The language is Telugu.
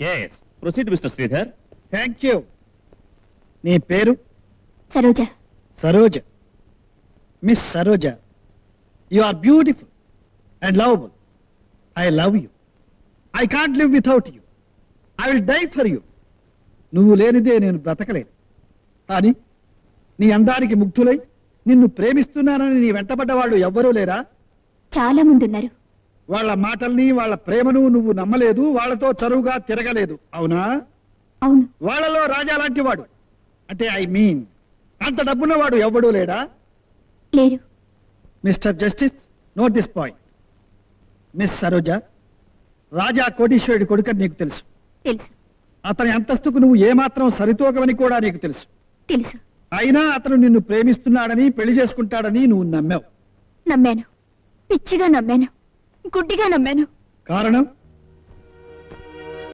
Yes. Proceed, Mr. Sridhar. Thank you. నీ పేరు? Saroja. Saroja. Miss Saroja, you are beautiful and lovable. I love you. I can't live without you. I will die for you. నువ్వు లేనిదే నేను బ్రతకలేను. కానీ నీ అందానికి ముగ్ధులై నిన్ను ప్రేమిస్తున్నానని నీ వెంటబడ్డ వాళ్ళు ఎవ్వరూ లేరా? చాలా మంది ఉన్నారు. వాళ్ళ మాటల్ని వాళ్ళ ప్రేమను నువ్వు నమ్మలేదు, వాళ్ళతో చరువుగా తిరగలేదు, అవునా? అవును. వాళ్ళలో రాజా లాంటి వాడు, అంటే ఐ మీన్ అంత డబ్బున్నవాడు ఎవ్వడూ లేడా? లేరు. Mister justice, note this point. Miss Saroja, Raja కోటీశ్వరుడి కొడుకని నీకు తెలుసు. తెలుసు. అతని అంతస్తుకు నువ్వు ఏమాత్రం సరితూగవని కూడా నీకు తెలుసు. తెలుసు. అయినా అతను నిన్ను ప్రేమిస్తున్నాడని, పెళ్లి చేసుకుంటాడని నువ్వు నమ్మావు. నమ్మాను. పిచ్చిగా నమ్మాను. గుడ్డిగా నమ్మాను. కారణం?